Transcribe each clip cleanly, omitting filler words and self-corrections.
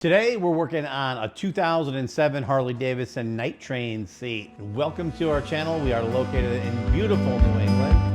Today we're working on a 2007 Harley-Davidson Night Train seat. Welcome to our channel. We are located in beautiful New England.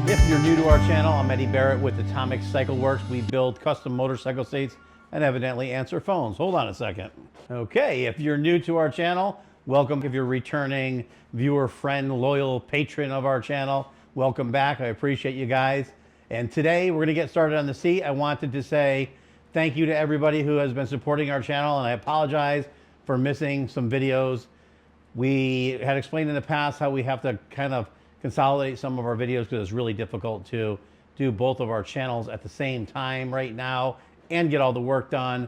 If you're new to our channel, I'm Eddie Barrett with Atomic Cycle Works. We build custom motorcycle seats and evidently answer phones. Hold on a second. Okay, if you're new to our channel, welcome. If you're returning viewer, friend, loyal patron of our channel, welcome back. I appreciate you guys. And today we're gonna get started on the seat. I wanted to say thank you to everybody who has been supporting our channel, and I apologize for missing some videos. We had explained in the past how we have to kind of consolidate some of our videos because it's really difficult to do both of our channels at the same time right now and get all the work done.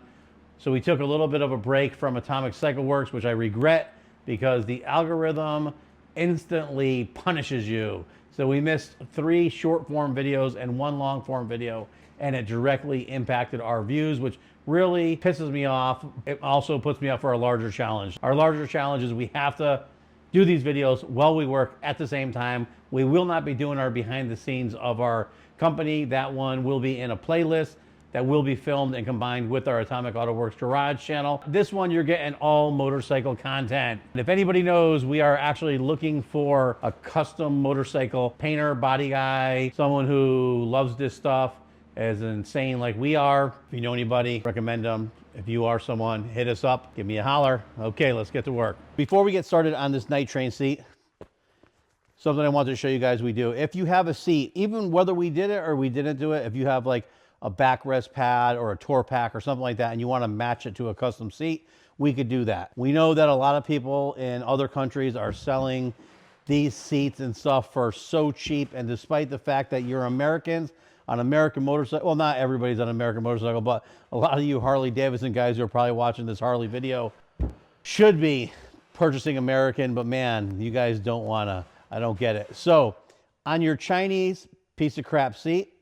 So we took a little bit of a break from Atomic Cycle Works, which I regret because the algorithm instantly punishes you. So we missed 3 short form videos and 1 long form video, and it directly impacted our views, which really pisses me off. It also puts me up for a larger challenge. Our larger challenge is we have to do these videos while we work at the same time. We will not be doing our behind the scenes of our company. That one will be in a playlist that will be filmed and combined with our Atomic Auto Works Garage channel. This one, you're getting all motorcycle content. And if anybody knows, we are actually looking for a custom motorcycle painter, body guy, someone who loves this stuff as insane like we are. If you know anybody, recommend them. If you are someone, hit us up, give me a holler. Okay, let's get to work. Before we get started on this Night Train seat, something I wanted to show you guys we do. If you have a seat, even whether we did it or we didn't do it, if you have like a backrest pad or a tour pack or something like that and you want to match it to a custom seat, we could do that. We know that a lot of people in other countries are selling these seats and stuff for so cheap, and despite the fact that you're Americans, on American motorcycle, well, not everybody's on American motorcycle, but a lot of you Harley-Davidson guys who are probably watching this Harley video should be purchasing American, but man, you guys don't wanna, I don't get it. So on your Chinese piece of crap seat,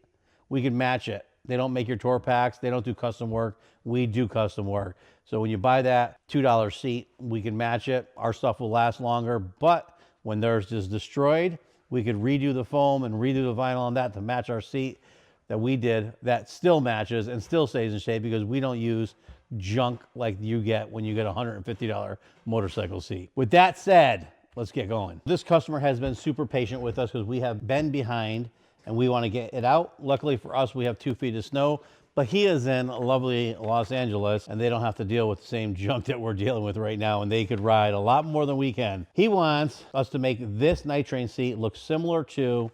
we can match it. They don't make your tour packs, they don't do custom work, we do custom work. So when you buy that $2 seat, we can match it. Our stuff will last longer, but when theirs is destroyed, we could redo the foam and redo the vinyl on that to match our seat that we did, that still matches and still stays in shape because we don't use junk like you get when you get a $150 motorcycle seat. With that said, let's get going. This customer has been super patient with us because we have been behind and we want to get it out. Luckily for us, we have 2 feet of snow, but he is in lovely Los Angeles and they don't have to deal with the same junk that we're dealing with right now, and they could ride a lot more than we can. He wants us to make this Night Train seat look similar to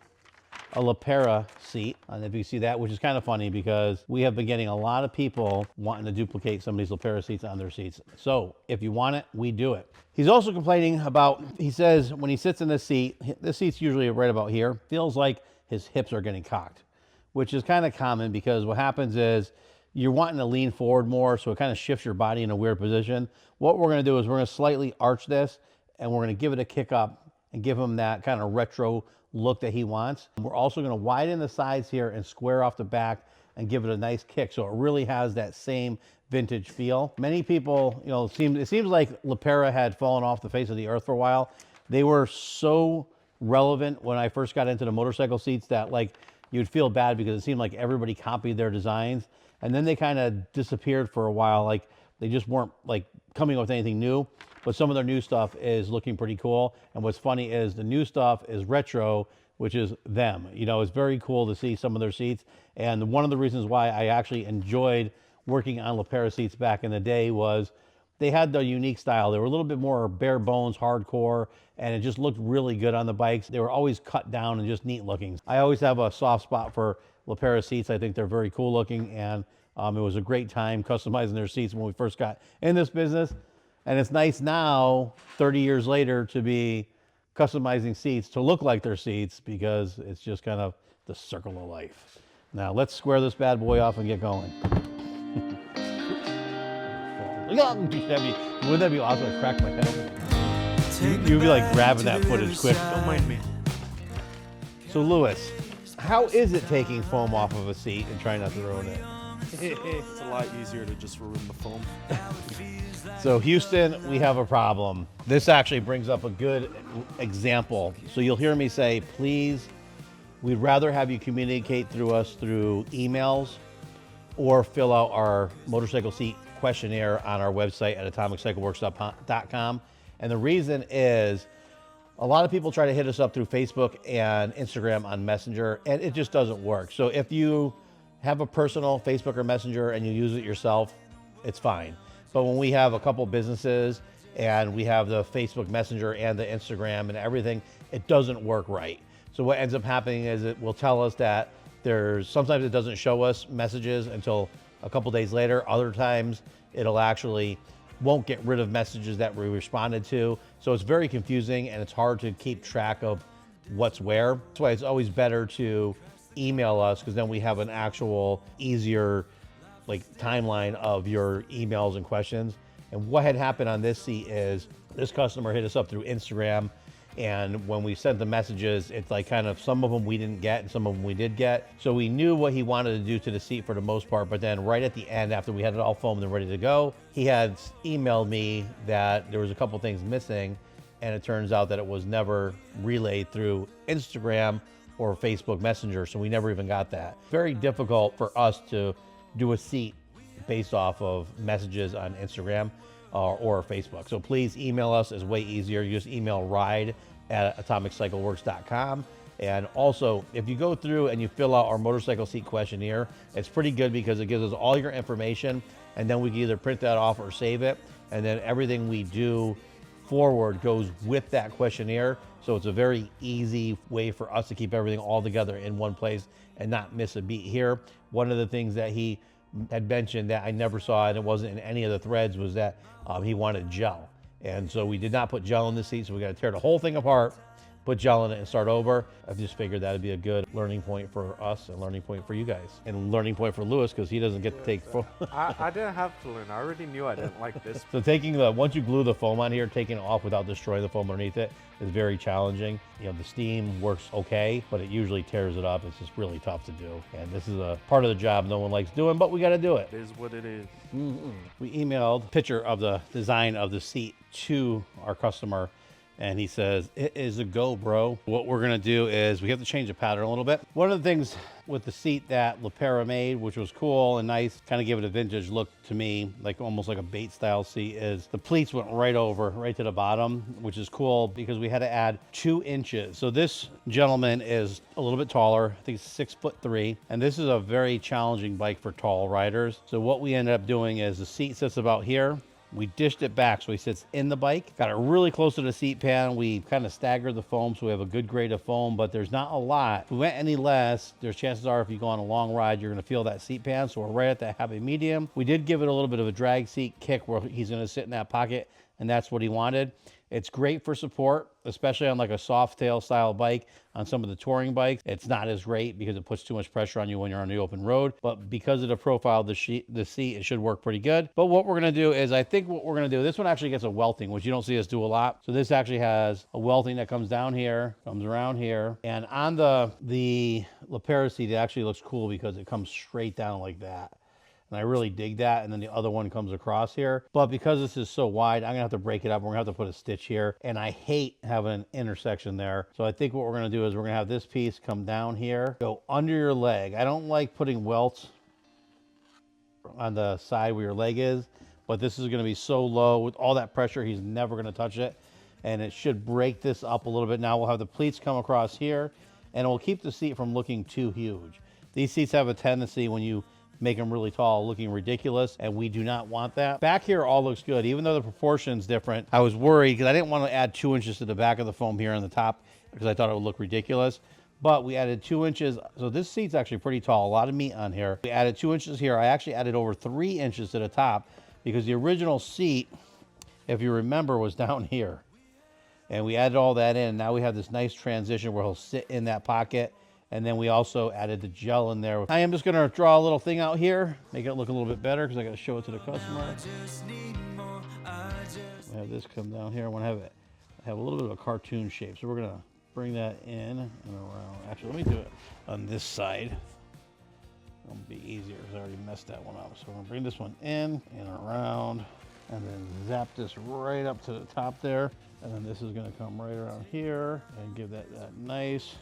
a Lepera seat. And if you see that, which is kind of funny because we have been getting a lot of people wanting to duplicate some of these Lepera seats on their seats. So if you want it, we do it. He's also complaining about, he says when he sits in this seat's usually right about here, feels like his hips are getting cocked, which is kind of common because what happens is you're wanting to lean forward more, so it kind of shifts your body in a weird position. What we're gonna do is we're gonna slightly arch this and we're gonna give it a kick up and give him that kind of retro look that he wants. We're also going to widen the sides here and square off the back and give it a nice kick so it really has that same vintage feel. Many people, you know, it seems like Lepera had fallen off the face of the earth for a while. They were so relevant when I first got into the motorcycle seats that like you'd feel bad because it seemed like everybody copied their designs, and then they kind of disappeared for a while. Like they just weren't like coming up with anything new. But some of their new stuff is looking pretty cool. And what's funny is the new stuff is retro, which is them. You know, it's very cool to see some of their seats. And one of the reasons why I actually enjoyed working on Lepera seats back in the day was they had the unique style. They were a little bit more bare bones, hardcore, and it just looked really good on the bikes. They were always cut down and just neat looking. I always have a soft spot for Lepera seats. I think they're very cool looking, and it was a great time customizing their seats when we first got in this business. And it's nice now, 30 years later, to be customizing seats to look like their seats because it's just kind of the circle of life. Now let's square this bad boy off and get going. Wouldn't that be awesome? I crack my head open. You'd be like grabbing that footage quick. Don't mind me. So Lewis, how is it taking foam off of a seat and trying not to ruin it? It's a lot easier to just ruin the foam. So Houston, we have a problem. This actually brings up a good example. So you'll hear me say, please, we'd rather have you communicate through us through emails or fill out our motorcycle seat questionnaire on our website at atomiccycleworks.com. And the reason is a lot of people try to hit us up through Facebook and Instagram on Messenger, and it just doesn't work. So if you have a personal Facebook or Messenger and you use it yourself, it's fine. But when we have a couple businesses and we have the Facebook Messenger and the Instagram and everything, it doesn't work right. So what ends up happening is it will tell us that sometimes it doesn't show us messages until a couple days later. Other times it'll actually won't get rid of messages that we responded to. So it's very confusing and it's hard to keep track of what's where. That's why it's always better to email us, because then we have an actual easier timeline of your emails and questions. And what had happened on this seat is this customer hit us up through Instagram, and when we sent the messages, it's like kind of some of them we didn't get and some of them we did get. So we knew what he wanted to do to the seat for the most part, but then right at the end, after we had it all foamed and ready to go, he had emailed me that there was a couple things missing, and it turns out that it was never relayed through Instagram or Facebook Messenger, so we never even got that. Very difficult for us to do a seat based off of messages on Instagram or Facebook. So please email us. It's way easier. You just email ride@atomiccycleworks.com. And also, if you go through and you fill out our motorcycle seat questionnaire, it's pretty good because it gives us all your information, and then we can either print that off or save it. And then everything we do forward goes with that questionnaire. So it's a very easy way for us to keep everything all together in one place and not miss a beat here. One of the things that he had mentioned that I never saw, and it wasn't in any of the threads, was that he wanted gel. And so we did not put gel in the seat, so we got to tear the whole thing apart, put gel in it, and start over. I just figured that'd be a good learning point for us and learning point for you guys, and learning point for Lewis, because he doesn't get to take foam. I didn't have to learn. I already knew I didn't like this. So once you glue the foam on here, taking it off without destroying the foam underneath it is very challenging. You know, the steam works okay, but it usually tears it up. It's just really tough to do. And this is a part of the job no one likes doing, but we got to do it. It is what it is. Mm-hmm. We emailed a picture of the design of the seat to our customer, and he says, it is a go, bro. What we're gonna do is we have to change the pattern a little bit. One of the things with the seat that LaPera made, which was cool and nice, kind of give it a vintage look to me, like almost like a bait style seat, is the pleats went right to the bottom, which is cool because we had to add 2 inches. So this gentleman is a little bit taller, I think 6'3", and this is a very challenging bike for tall riders. So what we ended up doing is the seat sits about here. We dished it back so he sits in the bike. Got it really close to the seat pan. We kind of staggered the foam so we have a good grade of foam, but there's not a lot. If we went any less, there's chances are if you go on a long ride, you're gonna feel that seat pan. So we're right at that happy medium. We did give it a little bit of a drag seat kick where he's gonna sit in that pocket, and that's what he wanted. It's great for support, especially on like a soft tail style bike. On some of the touring bikes, it's not as great because it puts too much pressure on you when you're on the open road. But because of the profile of the seat, it should work pretty good. But what we're gonna do is, this one actually gets a welting, which you don't see us do a lot. So this actually has a welting that comes down here, comes around here. And on the LaPera seat, it actually looks cool because it comes straight down like that. And I really dig that. And then the other one comes across here. But because this is so wide, I'm gonna have to break it up. We're gonna have to put a stitch here. And I hate having an intersection there. So I think what we're gonna do is we're gonna have this piece come down here, go under your leg. I don't like putting welts on the side where your leg is, but this is gonna be so low with all that pressure, he's never gonna touch it. And it should break this up a little bit. Now we'll have the pleats come across here, and it will keep the seat from looking too huge. These seats have a tendency, when you make them really tall, looking ridiculous, and we do not want that. Back here all looks good, even though the proportion's different. I was worried because I didn't want to add 2 inches to the back of the foam here on the top because I thought it would look ridiculous. But we added 2 inches. So this seat's actually pretty tall, a lot of meat on here. We added 2 inches here. I actually added over 3 inches to the top because the original seat, if you remember, was down here. And we added all that in. Now we have this nice transition where he'll sit in that pocket. And then we also added the gel in there. I am just gonna draw a little thing out here, make it look a little bit better because I gotta show it to the customer. this come down here. I want to have a little bit of a cartoon shape. So we're gonna bring that in and around. Actually, let me do it on this side. It'll be easier because I already messed that one up. So we're gonna bring this one in and around, and then zap this right up to the top there. And then this is gonna come right around here and give that nice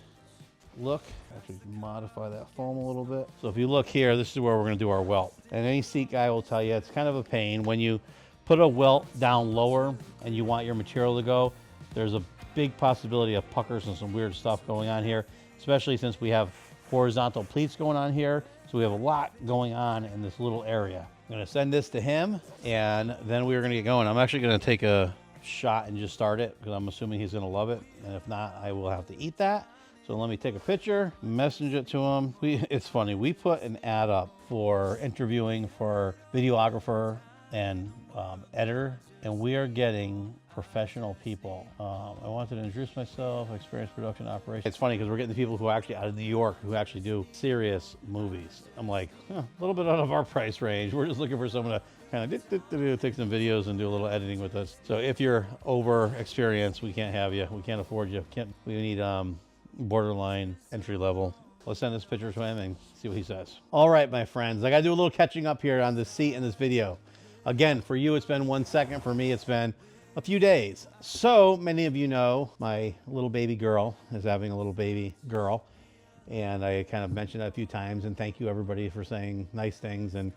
look. Actually modify that foam a little bit. So if you look here, this is where we're gonna do our welt. And any seat guy will tell you it's kind of a pain when you put a welt down lower and you want your material to go. There's a big possibility of puckers and some weird stuff going on here, especially since we have horizontal pleats going on here. So we have a lot going on in this little area. I'm gonna send this to him and then we're gonna get going. I'm actually gonna take a shot and just start it because I'm assuming he's gonna love it. And if not, I will have to eat that. So let me take a picture, message it to him. It's funny, we put an ad up for interviewing for videographer and editor, and we are getting professional people. I wanted to introduce myself, experienced production operation. It's funny because we're getting the people who are actually out of New York who actually do serious movies. I'm like, a little bit out of our price range. We're just looking for someone to kind of take some videos and do a little editing with us. So if you're over experienced, we can't have you. We can't afford you. We need borderline entry level. Let's send this picture to him and see what he says. All right, my friends, I gotta do a little catching up here on this seat in this video. Again, for you, it's been 1 second. For me, it's been a few days. So many of you know my little baby girl is having a little baby girl. And I kind of mentioned that a few times, and thank you everybody for saying nice things. And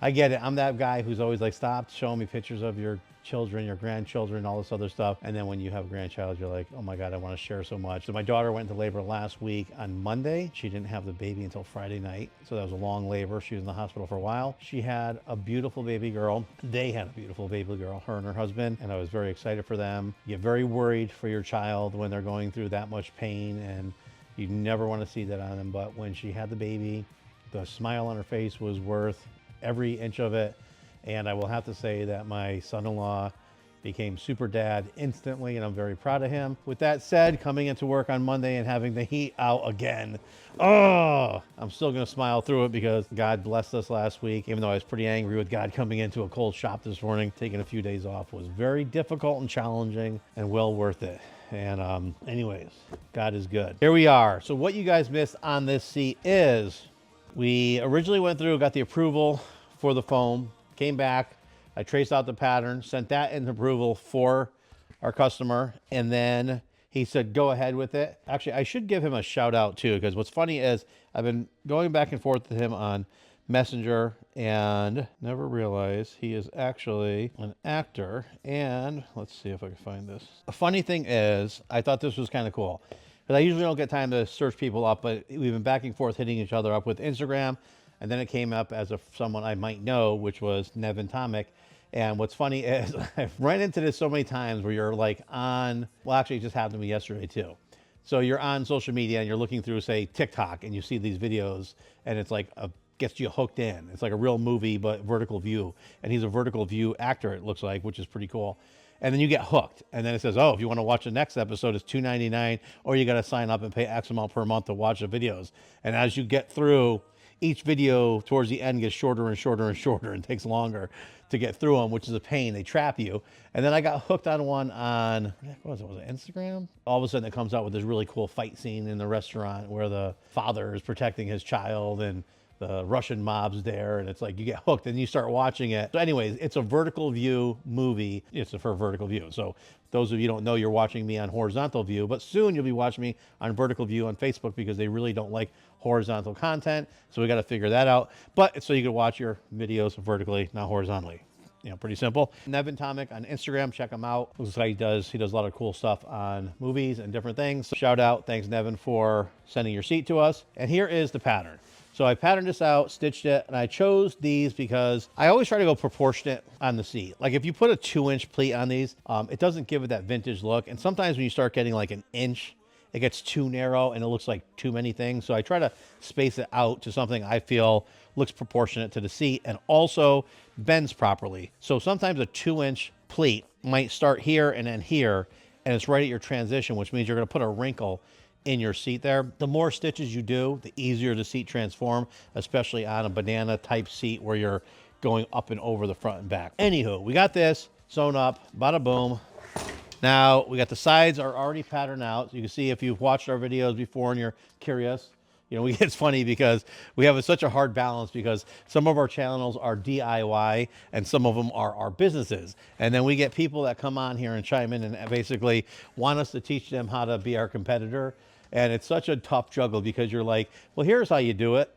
I get it. I'm that guy who's always like, stop showing me pictures of your children, your grandchildren, all this other stuff. And then when you have a grandchild, you're like, oh my God, I want to share so much. So my daughter went into labor last week on Monday. She didn't have the baby until Friday night. So that was a long labor. She was in the hospital for a while. She had a beautiful baby girl. They had a beautiful baby girl, her and her husband. And I was very excited for them. You get very worried for your child when they're going through that much pain, and you never want to see that on them. But when she had the baby, the smile on her face was worth every inch of it. And I will have to say that my son-in-law became super dad instantly, and I'm very proud of him. With that said, coming into work on Monday and having the heat out again, I'm still gonna smile through it because God blessed us last week. Even though I was pretty angry with God coming into a cold shop this morning, taking a few days off was very difficult and challenging and well worth it. And anyways, God is good. Here we are. So what you guys missed on this seat is we originally went through, got the approval for the foam, came back, I traced out the pattern, sent that in approval for our customer, and then he said, go ahead with it. Actually, I should give him a shout out too, because what's funny is I've been going back and forth with him on Messenger and never realized he is actually an actor. And let's see if I can find this. A funny thing is, I thought this was kind of cool, because I usually don't get time to search people up, but we've been back and forth hitting each other up with Instagram. And then it came up as someone I might know, which was Nevin Tomic. And what's funny is I've run into this so many times where you're like on, well, actually it just happened to me yesterday too. So you're on social media and you're looking through, say, TikTok, and you see these videos and it's like gets you hooked in. It's like a real movie, but vertical view. And he's a vertical view actor, it looks like, which is pretty cool. And then you get hooked. And then it says, oh, if you want to watch the next episode, it's $2.99, or you got to sign up and pay X amount per month to watch the videos. And as you get through, each video towards the end gets shorter and shorter and shorter and takes longer to get through them, which is a pain. They trap you. And then I got hooked on one on, what was it, Instagram? All of a sudden it comes out with this really cool fight scene in the restaurant where the father is protecting his child and the Russian mob's there, and it's like you get hooked and you start watching it. So anyways, it's a vertical view movie. It's for vertical view. So those of you who don't know, you're watching me on horizontal view, but soon you'll be watching me on vertical view on Facebook because they really don't like horizontal content. So we got to figure that out. But it's so you can watch your videos vertically, not horizontally. You know, pretty simple. Nevin Tomic on Instagram, check him out. Looks like he does a lot of cool stuff on movies and different things. So shout out, thanks Nevin for sending your seat to us. And here is the pattern. So I patterned this out, stitched it, and I chose these because I always try to go proportionate on the seat. Like if you put a 2-inch pleat on these, it doesn't give it that vintage look. And sometimes when you start getting like an inch, it gets too narrow and it looks like too many things. So I try to space it out to something I feel looks proportionate to the seat and also bends properly. So sometimes a 2-inch pleat might start here and end here, and it's right at your transition, which means you're going to put a wrinkle in your seat there. The more stitches you do, the easier the seat transform, especially on a banana type seat where you're going up and over the front and back. Anywho, we got this, sewn up, bada boom. Now we got the sides are already patterned out. So you can see if you've watched our videos before and you're curious, it's funny because we have such a hard balance because some of our channels are DIY and some of them are our businesses. And then we get people that come on here and chime in and basically want us to teach them how to be our competitor. And it's such a tough juggle because you're like, well, here's how you do it.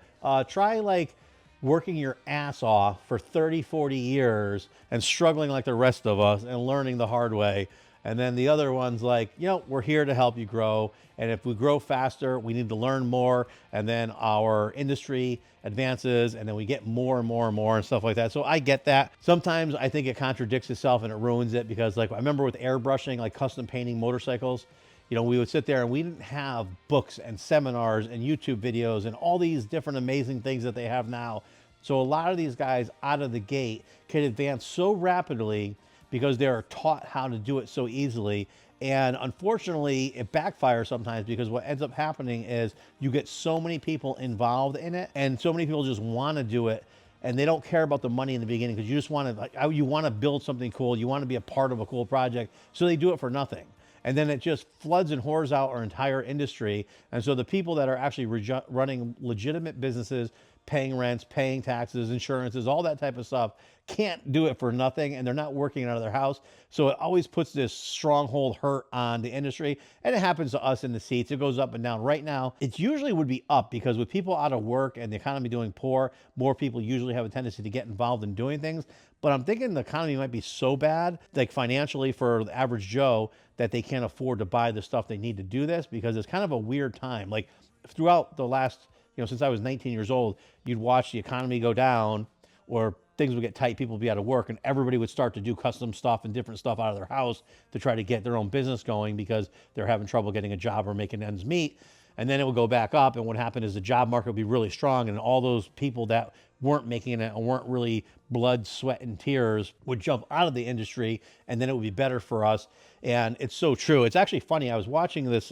Try like working your ass off for 30, 40 years and struggling like the rest of us and learning the hard way. And then the other one's like, we're here to help you grow. And if we grow faster, we need to learn more. And then our industry advances and then we get more and more and more and stuff like that. So I get that. Sometimes I think it contradicts itself and it ruins it because like I remember with airbrushing, like custom painting motorcycles, we would sit there and we didn't have books and seminars and YouTube videos and all these different amazing things that they have now. So a lot of these guys out of the gate can advance so rapidly because they're taught how to do it so easily. And unfortunately, it backfires sometimes because what ends up happening is you get so many people involved in it and so many people just want to do it and they don't care about the money in the beginning because you just want to, you want to build something cool. You want to be a part of a cool project. So they do it for nothing. And then it just floods and whores out our entire industry. And so the people that are actually running legitimate businesses, paying rents, paying taxes, insurances, all that type of stuff, can't do it for nothing, and they're not working out of their house. So it always puts this stronghold hurt on the industry, and it happens to us in the seats. It goes up and down. Right now, it usually would be up because with people out of work and the economy doing poor, more people usually have a tendency to get involved in doing things. But I'm thinking the economy might be so bad, like financially for the average Joe, that they can't afford to buy the stuff they need to do this because it's kind of a weird time. Like throughout the last, since I was 19 years old, you'd watch the economy go down or things would get tight, people would be out of work, and everybody would start to do custom stuff and different stuff out of their house to try to get their own business going because they're having trouble getting a job or making ends meet. And then it would go back up, and what happened is the job market would be really strong, and all those people that weren't making it and weren't really blood, sweat, and tears would jump out of the industry, and then it would be better for us. And it's so true. It's actually funny. I was watching this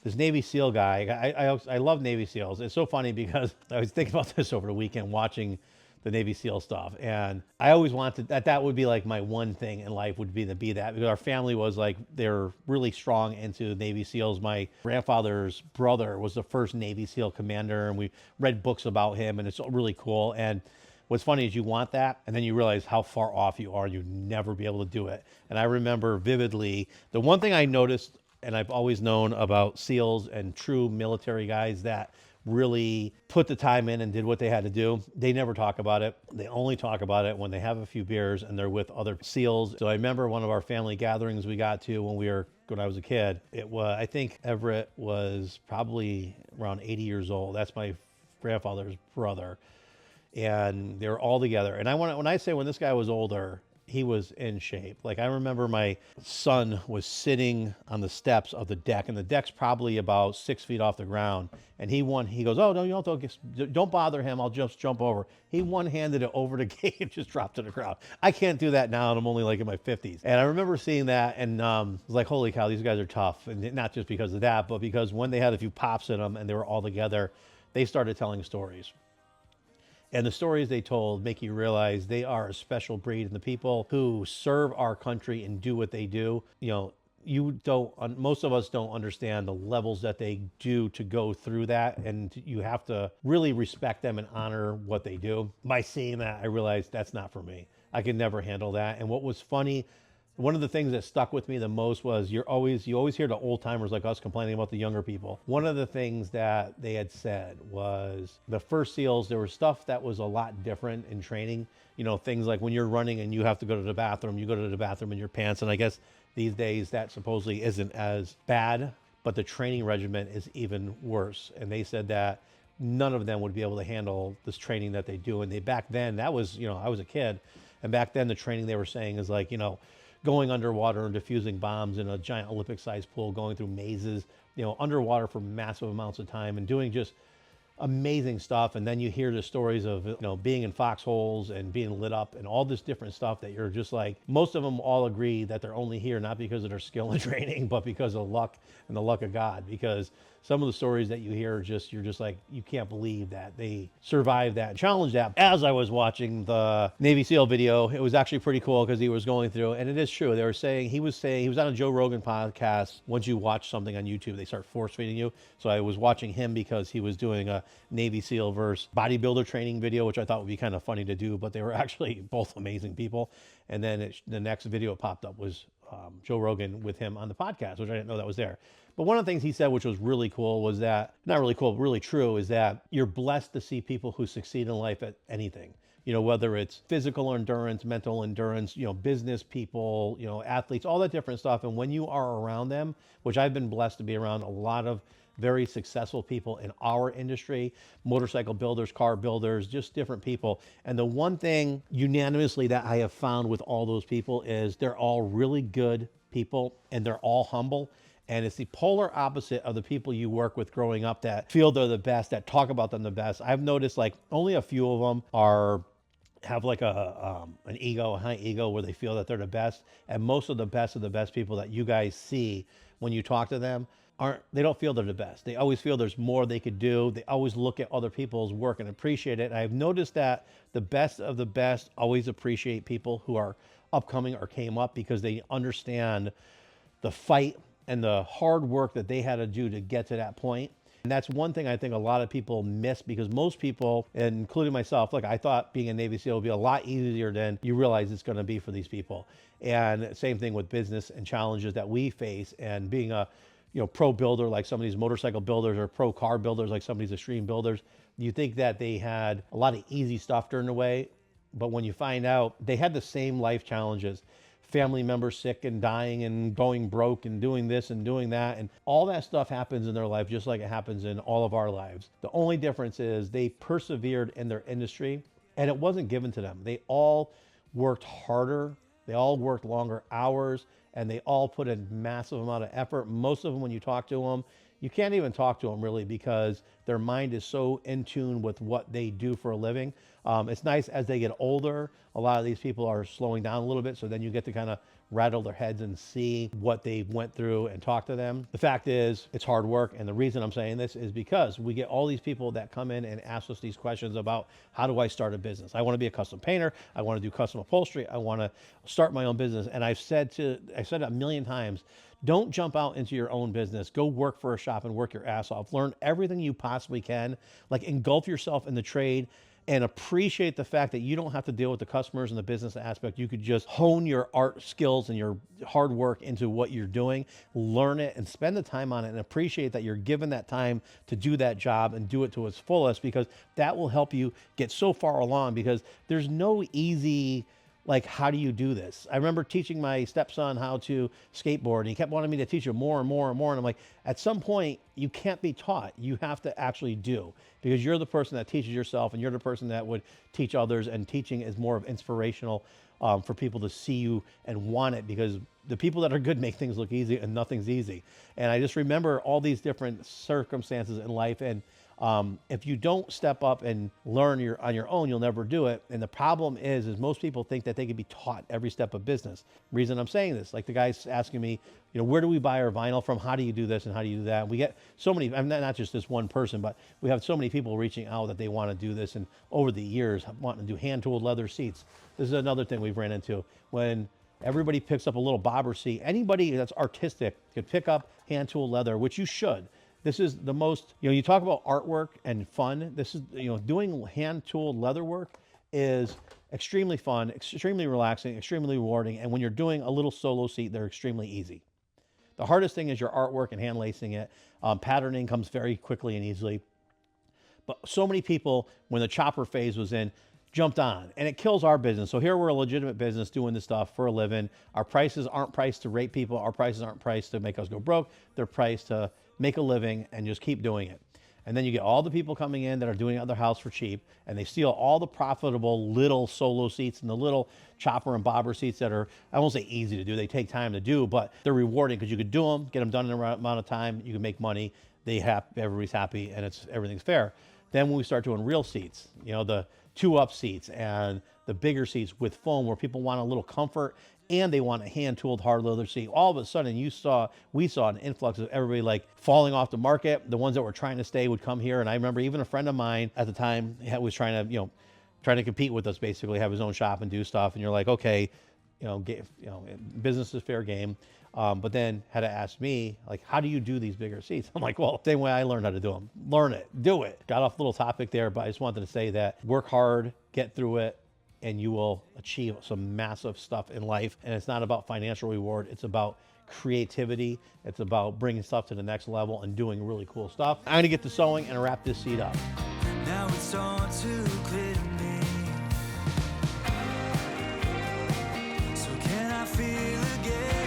this Navy SEAL guy. I love Navy SEALs. It's so funny because I was thinking about this over the weekend watching the Navy SEAL stuff. And I always wanted that would be like my one thing in life would be to be that because our family was like, they're really strong into Navy SEALs. My grandfather's brother was the first Navy SEAL commander and we read books about him and it's really cool. And what's funny is you want that and then you realize how far off you are. You'd never be able to do it. And I remember vividly, the one thing I noticed and I've always known about SEALs and true military guys that really put the time in and did what they had to do. They never talk about it. They only talk about it when they have a few beers and they're with other SEALs. So I remember one of our family gatherings we got to when I was a kid. It was, I think Everett was probably around 80 years old. That's my grandfather's brother. And they were all together. And when I say when this guy was older, he was in shape. Like I remember my son was sitting on the steps of the deck and the deck's probably about 6 feet off the ground. And he goes, oh, no, you don't bother him. I'll just jump over. He one-handed it over the gate and just dropped to the ground. I can't do that now. And I'm only like in my 50s. And I remember seeing that and was like, holy cow, these guys are tough. And not just because of that, but because when they had a few pops in them and they were all together, they started telling stories. And the stories they told make you realize they are a special breed. And the people who serve our country and do what they do, most of us don't understand the levels that they do to go through that. And you have to really respect them and honor what they do. By seeing that, I realized that's not for me. I could never handle that. And what was funny, one of the things that stuck with me the most was you always hear the old timers like us complaining about the younger people. One of the things that they had said was the first SEALs, there was stuff that was a lot different in training. Things like when you're running and you have to go to the bathroom, you go to the bathroom in your pants. And I guess these days that supposedly isn't as bad, but the training regimen is even worse. And they said that none of them would be able to handle this training that they do. And back then, that was, I was a kid. And back then the training they were saying is like, going underwater and defusing bombs in a giant Olympic-sized pool, going through mazes, underwater for massive amounts of time and doing just amazing stuff. And then you hear the stories of, being in foxholes and being lit up and all this different stuff that you're just like, most of them all agree that they're only here not because of their skill and training, but because of luck and the luck of God. Because some of the stories that you hear are just, you're just like, you can't believe that they survived that and challenged that. As I was watching the Navy SEAL video, it was actually pretty cool because he was going through, and it is true. They were saying, he was on a Joe Rogan podcast. Once you watch something on YouTube, they start force feeding you. So I was watching him because he was doing a Navy SEAL versus bodybuilder training video, which I thought would be kind of funny to do, but they were actually both amazing people. And then the next video popped up was Joe Rogan with him on the podcast, which I didn't know that was there. But one of the things he said, which was really cool, was that, not really cool, but really true, is that you're blessed to see people who succeed in life at anything. Whether it's physical endurance, mental endurance, business people, athletes, all that different stuff. And when you are around them, which I've been blessed to be around a lot of very successful people in our industry, motorcycle builders, car builders, just different people. And the one thing unanimously that I have found with all those people is they're all really good people and they're all humble. And it's the polar opposite of the people you work with growing up that feel they're the best, that talk about them the best. I've noticed like only a few of them have like a high ego where they feel that they're the best. And most of the best people that you guys see when you talk to them they don't feel they're the best. They always feel there's more they could do. They always look at other people's work and appreciate it. And I've noticed that the best of the best always appreciate people who are upcoming or came up because they understand the fight and the hard work that they had to do to get to that point. And that's one thing I think a lot of people miss, because most people, including myself, look, I thought being a Navy SEAL would be a lot easier than you realize it's going to be for these people. And same thing with business and challenges that we face, and being a pro builder like some of these motorcycle builders, or pro car builders like some of these extreme builders. You think that they had a lot of easy stuff during the way, but when you find out, they had the same life challenges. Family members sick and dying and going broke and doing this and doing that, and all that stuff happens in their life just like it happens in all of our lives. The only difference is they persevered in their industry, and it wasn't given to them. They all worked harder, they all worked longer hours, and they all put a massive amount of effort. Most of them, when you talk to them, you can't even talk to them really, because their mind is so in tune with what they do for a living. It's nice as they get older, a lot of these people are slowing down a little bit, so then you get to kind of rattle their heads and see what they went through and talk to them. The fact is, it's hard work, and the reason I'm saying this is because we get all these people that come in and ask us these questions about, how do I start a business? I want to be a custom painter, I want to do custom upholstery, I want to start my own business. And I've said a million times, don't jump out into your own business. Go work for a shop and work your ass off. Learn everything you possibly can. Like, engulf yourself in the trade and appreciate the fact that you don't have to deal with the customers and the business aspect. You could just hone your art skills and your hard work into what you're doing, learn it, and spend the time on it, and appreciate that you're given that time to do that job and do it to its fullest, because that will help you get so far along. Because there's no easy, like, how do you do this? I remember teaching my stepson how to skateboard, and he kept wanting me to teach him more and more and more. And I'm like, at some point, you can't be taught. You have to actually do, because you're the person that teaches yourself, and you're the person that would teach others. And teaching is more of inspirational for people to see you and want it, because the people that are good make things look easy, and nothing's easy. And I just remember all these different circumstances in life, and if you don't step up and learn on your own, you'll never do it. And the problem is most people think that they can be taught every step of business. Reason I'm saying this, like the guy's asking me, where do we buy our vinyl from? How do you do this and how do you do that? And we get so many, I'm not just this one person, but we have so many people reaching out that they want to do this. And over the years, wanting to do hand-tooled leather seats. This is another thing we've ran into. When everybody picks up a little bobber seat, anybody that's artistic could pick up hand-tooled leather, which you should. This is the most, you talk about artwork and fun. This is, doing hand-tooled leather work is extremely fun, extremely relaxing, extremely rewarding. And when you're doing a little solo seat, they're extremely easy. The hardest thing is your artwork and hand lacing it. Patterning comes very quickly and easily. But so many people, when the chopper phase was in, jumped on, and it kills our business. So here we're a legitimate business doing this stuff for a living. Our prices aren't priced to rape people. Our prices aren't priced to make us go broke. They're priced to make a living and just keep doing it. And then you get all the people coming in that are doing it at their house for cheap, and they steal all the profitable little solo seats and the little chopper and bobber seats that are, I won't say easy to do, they take time to do, but they're rewarding because you could do them, get them done in the right amount of time, you can make money, everybody's happy, and everything's fair. Then when we start doing real seats, you know, the 2-up seats and the bigger seats with foam where people want a little comfort and they want a hand-tooled hard leather seat, all of a sudden we saw an influx of everybody like falling off the market. The ones that were trying to stay would come here. And I remember even a friend of mine at the time was trying to compete with us, basically have his own shop and do stuff. And you're like, okay, business is fair game. But then had to ask me, like, how do you do these bigger seats? I'm like, well, same way I learned how to do them. Learn it, do it. Got off a little topic there, but I just wanted to say that work hard, get through it, and you will achieve some massive stuff in life. And it's not about financial reward. It's about creativity. It's about bringing stuff to the next level and doing really cool stuff. I'm gonna get to sewing and wrap this seat up. Now it's all too clear to me. So can I feel again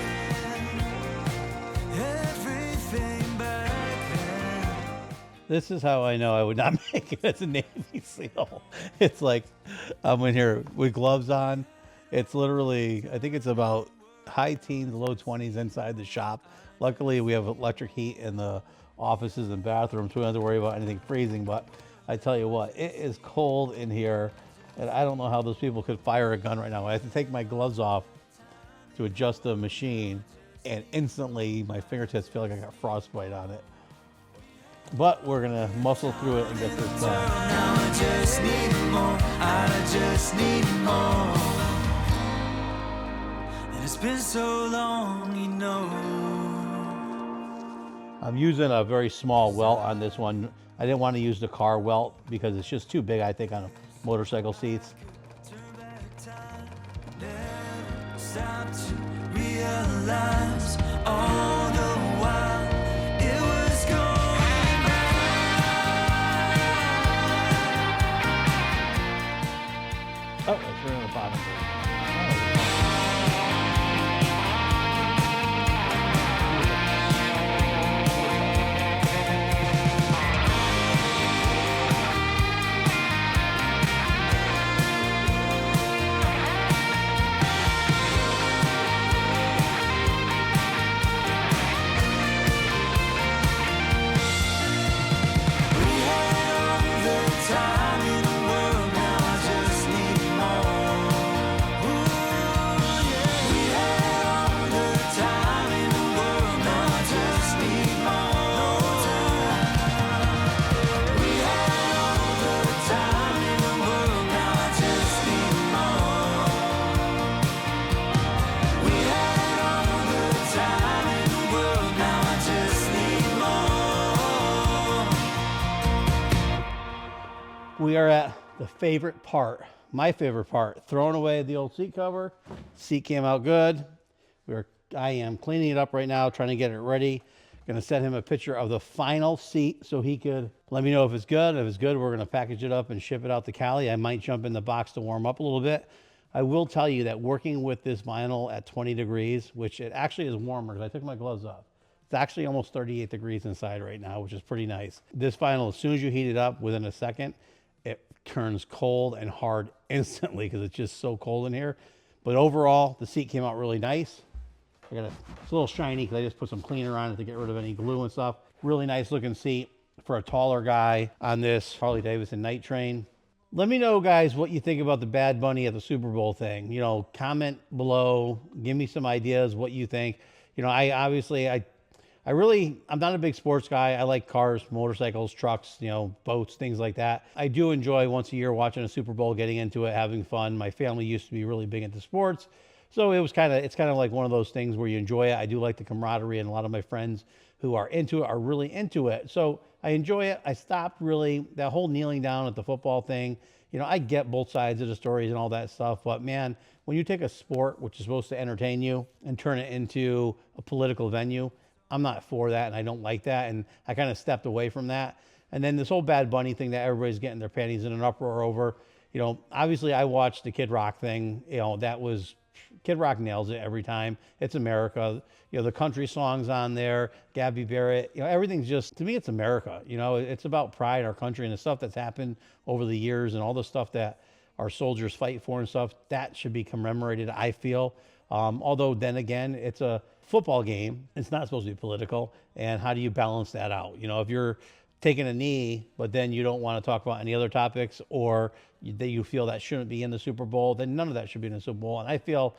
everything back then? This is how I know I would not make it as a Navy SEAL. It's like I'm in here with gloves on. It's literally, I think it's about high teens, low 20s inside the shop. Luckily, we have electric heat in the offices and bathrooms, so we don't have to worry about anything freezing. But I tell you what, it is cold in here, and I don't know how those people could fire a gun right now. I have to take my gloves off to adjust the machine, and instantly my fingertips feel like I got frostbite on it. But we're gonna muscle through it and get this done. Now I just need more. I just need more. And it's been so long, you know. I'm using a very small welt on this one. I didn't want to use the car welt because it's just too big, I think, on motorcycle seats. Turn back time, never stop to realize all the while it was going Oh, it's right on the bottom. We are at the favorite part, my favorite part, throwing away the old seat cover. Seat came out good. I am cleaning it up right now, trying to get it ready. Gonna send him a picture of the final seat so he could let me know if it's good. If it's good, we're gonna package it up and ship it out to Cali. I might jump in the box to warm up a little bit. I will tell you that working with this vinyl at 20 degrees, which it actually is warmer because I took my gloves off. It's actually almost 38 degrees inside right now, which is pretty nice. This vinyl, as soon as you heat it up, within a second, it turns cold and hard instantly because it's just so cold in here. But overall, the seat came out really nice. It's a little shiny because I just put some cleaner on it to get rid of any glue and stuff. Really nice looking seat for a taller guy on this Harley-Davidson Night Train. Let me know, guys, what you think about the Bad Bunny at the Super Bowl thing. You know, comment below. Give me some ideas, what you think. You know, I'm not a big sports guy. I like cars, motorcycles, trucks, you know, boats, things like that. I do enjoy once a year watching a Super Bowl, getting into it, having fun. My family used to be really big into sports. So it's kind of like one of those things where you enjoy it. I do like the camaraderie, and a lot of my friends who are into it are really into it. So I enjoy it. I stopped really that whole kneeling down at the football thing. You know, I get both sides of the stories and all that stuff, but man, when you take a sport, which is supposed to entertain you, and turn it into a political venue, I'm not for that, and I don't like that, and I kind of stepped away from that. And then this whole Bad Bunny thing that everybody's getting their panties in an uproar over, you know, obviously I watched the Kid Rock thing. You know, that was, Kid Rock nails it every time. It's America. You know, the country songs on there, Gabby Barrett, you know, everything's just, to me, it's America. You know, it's about pride, our country, and the stuff that's happened over the years and all the stuff that our soldiers fight for and stuff, that should be commemorated, I feel. Although then again, it's a football game. It's not supposed to be political. And how do you balance that out? You know, if you're taking a knee, but then you don't want to talk about any other topics, or that you feel that shouldn't be in the Super Bowl, then none of that should be in the Super Bowl. And I feel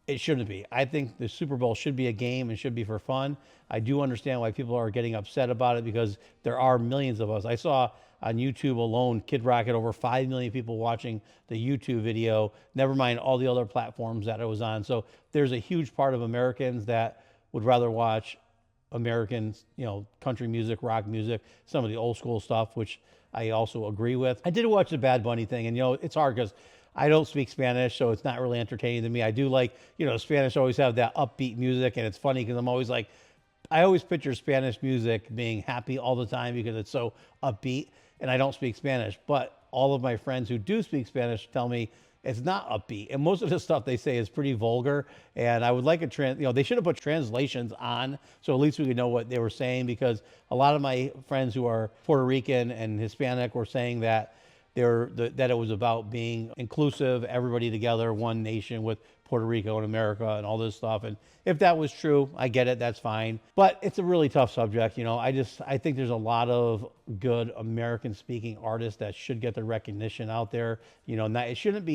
it shouldn't be. I think the Super Bowl should be a game and should be for fun. I do understand why people are getting upset about it, because there are millions of us. I saw on YouTube alone, Kid Rock had over 5 million people watching the YouTube video, never mind all the other platforms that it was on. So there's a huge part of Americans that would rather watch Americans, country music, rock music, some of the old school stuff, which I also agree with. I did watch the Bad Bunny thing, and it's hard because I don't speak Spanish, so it's not really entertaining to me. I do like, Spanish always have that upbeat music, and it's funny because I'm always like, I always picture Spanish music being happy all the time because it's so upbeat, and I don't speak Spanish. But all of my friends who do speak Spanish tell me it's not upbeat, and most of the stuff they say is pretty vulgar. And I would like they should have put translations on, so at least we could know what they were saying, because a lot of my friends who are Puerto Rican and Hispanic were saying that that it was about being inclusive, everybody together, one nation with Puerto Rico and America and all this stuff. And if that was true, I get it, that's fine. But it's a really tough subject. I think there's a lot of good American speaking artists that should get the recognition out there. Everything shouldn't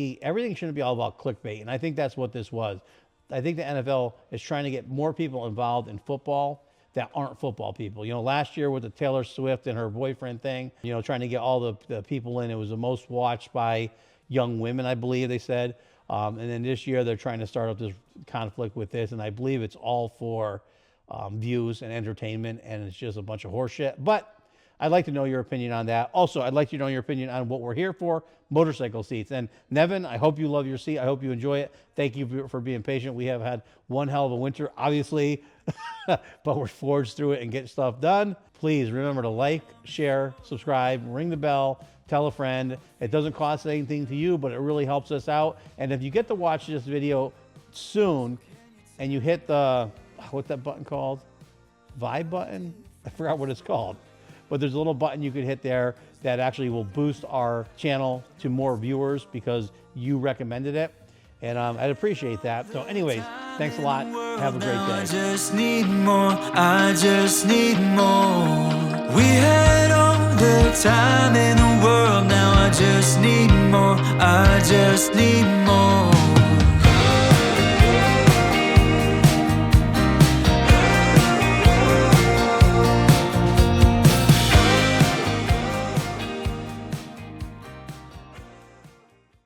be all about clickbait. And I think that's what this was. I think the NFL is trying to get more people involved in football that aren't football people. Last year with the Taylor Swift and her boyfriend thing, trying to get all the people in, it was the most watched by young women, I believe they said. And then this year they're trying to start up this conflict with this, and I believe it's all for views and entertainment, and it's just a bunch of horse shit. But I'd like to know your opinion on that. Also, I'd like to know your opinion on what we're here for, motorcycle seats. And Nevin, I hope you love your seat. I hope you enjoy it. Thank you for being patient. We have had one hell of a winter, obviously, but we're forged through it and get stuff done. Please remember to like, share, subscribe, ring the bell, tell a friend. It doesn't cost anything to you, but it really helps us out. And if you get to watch this video soon and you hit what's that button called? Vibe button? I forgot what it's called. But there's a little button you could hit there that actually will boost our channel to more viewers because you recommended it. And I'd appreciate that. So anyways, thanks a lot. Have a great day. I just need more. I just need more. We had all the time in the world. Now I just need more. I just need more.